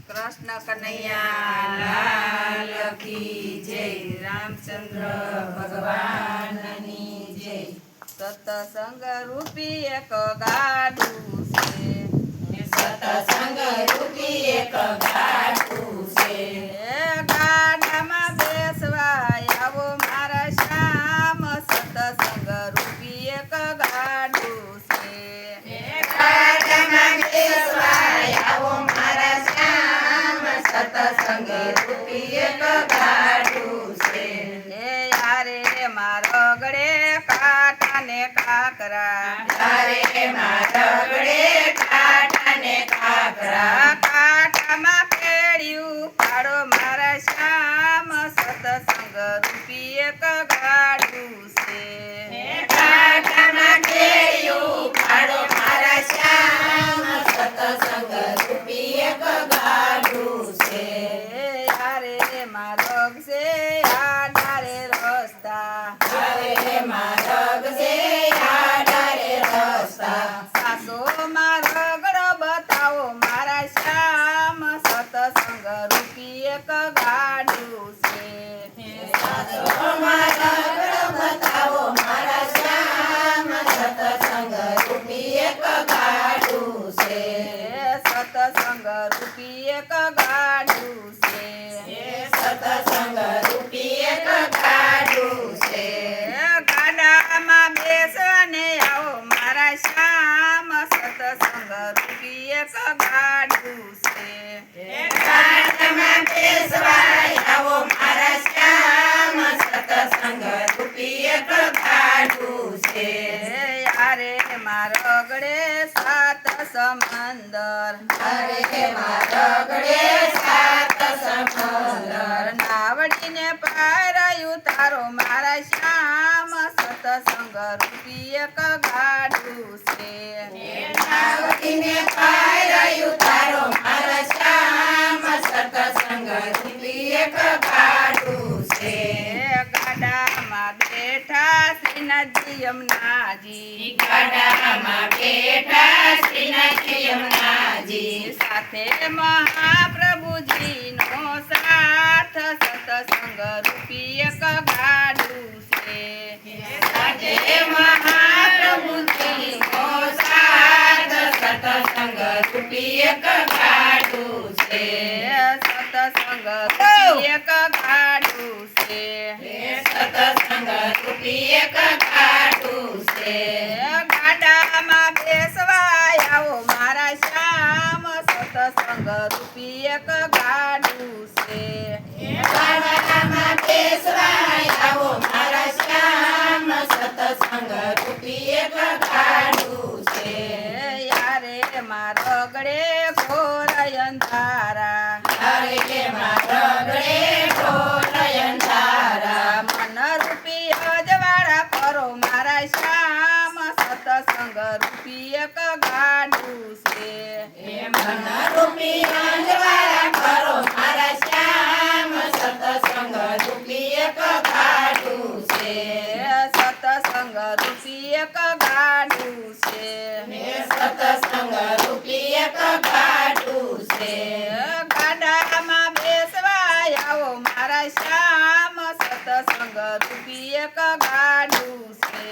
कृष्ण कन्हैया लाल की जय। रामचंद्र भगवाननी जय। सत्संग रूपी एक गाडू से, सत्संग रूपी एक गाडू से, गाडाમાં બેસવા આવો મારા શ્યામ। સત્સંગ રૂપી એક ગાડું છે, ગાડામાં બેસવા આવો મારા શ્યામ। સત્સંગ રૂપી એક ગાડુ છે, યારે મારો ગળે કાંટા ને કાકરા, તારે મારા ગળે કાંટા ને કાકરા, કાંટામાં કેળિયું પાડો મારા શ્યામ। સત્સંગ રૂપી એક ગાડું છે, કાંટામાં કેળિયું પાડો મારા શ્યામ। સત્સંગ રૂપી એક ગાડુ છે, યારે મારો છે આડારે રસ્તા, તારે માર્ગ છે આડારે રસ્તા, સાસો મારો ગળો બતાવો મારા શ્યામ। સત્સંગ રૂપી એક ગાડું છે, મારા ગળો બતાવો મારા શ્યામ। સત્સંગ રૂપી એક ગાડુ છે, સત્સંગ રૂપી એક ગાડું છે, સત્સંગ રૂપી એક ગાડુ છે, ગાડામાં બેસવાને આવો મારા શ્યામ। સત્સંગ રૂપી એક ગાડું છે, ગાડામાં બેસવા આવો મારા શ્યામ। સત્સંગ રૂપી એક ગાડુ છે, યારે મારો ગળે સાત સમંદર, અરે મારા ગળે સાત સમંદર, નાવડીને પારાયું તારો મારા શ્યામ। સત્સંગ રૂપી એક ગાડું છે, નાવડીને પારાયું તારો મારા શ્યામ। સત્સંગ રૂપી એક ગાડુ છે, ગાડામાં બેઠા શ્રીનાથજી યમુનાજી, ગાડામાં બેઠા શ્રીનાથજી યમુનાજી, સાથે મહાપ્રભુજીનો સાથ। સત્સંગ રૂપી એક ગાડું છે, સાથે મહાપ્રભુજીનો સાથ। સત્સંગ રૂપી એક ગાડુ છે, સત્સંગ રૂપી એક ગાડું છે, સત્સંગ રૂપી એક ગાડુ છે, ગાડામાં બેસવા આવો મારા શ્યામ। સત્સંગ રૂપી એક ગાડું છે, ગાડામાં બેસવા આવો મારા શ્યામ। સત્સંગ રૂપી એક ગાડુ છે, યારે મારો ગળે ઘોર અંધારા, અરે મારા ગળે ઢોલ અંધારા, મન રૂપી અજવાળા કરો મારા શ્યામ। સત્સંગ રૂપી એક ગાડું છે, મન રૂપી અંજવાળા કરો મારા શ્યામ। સત્સંગ રૂપી એક ગાડુ છે, સત્સંગ રૂપી એક ગાડું છે, સત્સંગ રૂપી એક ગાડુ છે, ગાડામાં બેસવા આવો મારા શ્યામ। સત્સંગ રૂપી એક ગાડું છે,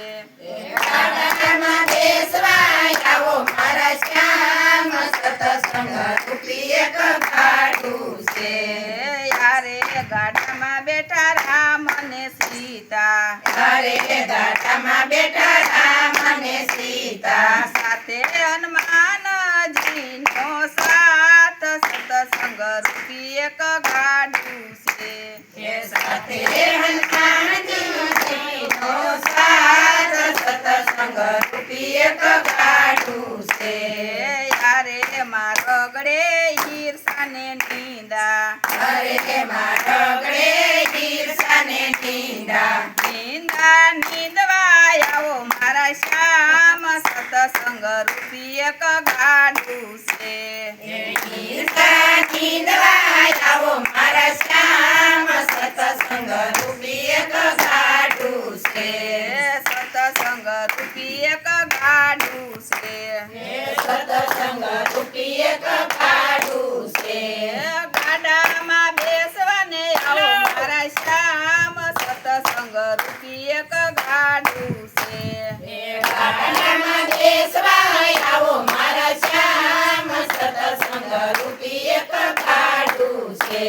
ગાડામાં બેસવા આવો મારા શ્યામ। સત્સંગ રૂપી એક ગાડુ છે, યારે ગાડામાં બેઠા રામ અને સીતા, અરે ગાડામાં બેઠા રામ અને સીતા, સાથે હનુમાનજીનો સાથ। સત્સંગ રૂપી એક ગાડું છે, સાથે હનુમાનજીનો સાથ। સત્સંગ રૂપી એક ગાડુ છે, યારે મારો ગળે ઈર્ષાને નિંદા, અરે મારા ગળે ઈર્ષાને નિંદા, નિંદા નિંદવા આવો મારા શ્યામ। સત્સંગ રૂપી એક ગાડું છે, ઈર્ષા નિંદવા આવો મારા શ્યામ। સત્સંગ રૂપી એક ગાડુ છે, સત્સંગ રૂપી એક ગાડું છે, સત્સંગ રૂપી એક ગાડુ છે, રૂપી એક ગાડું છે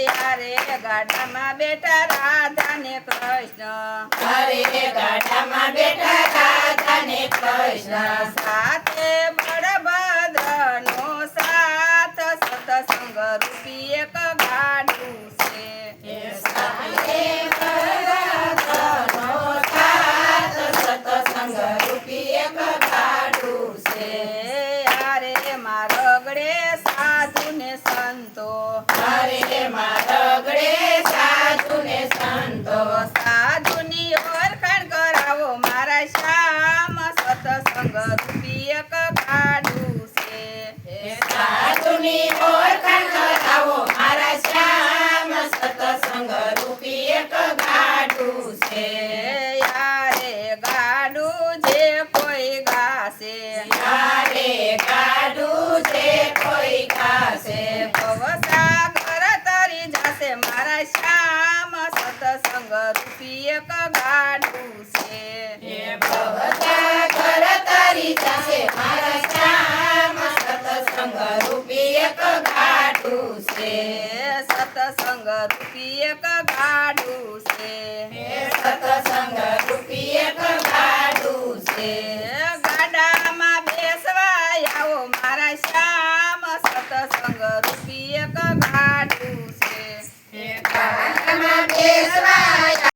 યારે ગાડામાં બેઠા રાધા ને કૃષ્ણ અરે ગાડામાં બેઠા રાધા ને કૃષ્ણ સાથે બળભદ્રનો સાથ સતસંગ રૂપી એક ગાડું છે સાથે બળભદ્રનો સાથ સતસંગ રૂપી એક ગાડું છે યારે મારગડે સાધુ ને સંતો અરે મારગડે સાધુ ને સંતો સાધુની ઓળખાણ કરાવો મારા શ્યામ સતસંગ રૂપી એક ગાડું છે સાધુની ઓળખાણ કરાવો મારા શ્યામ સતસંગ રૂપી એક ગાડું છે યારે ગાડું જે કોઈ ગાશે યારે ગાડું જે કોઈ ગાશે ભવસાગર તરી જશે મારા શ્યામ સતસંગ રૂપી એક ગાડું છે ભવસાગર તરી જશે મારા શ્યામ સતસંગ રૂપી એક ગાડું છે સતસંગ રૂપી એક ગાડું છે સતસંગ રૂપી એક ગાડું છે ગાડામાં બેસવા આવો મારા શ્યામ સતસંગ રૂપી એક ગાડું છે ગાડામાં બેસવા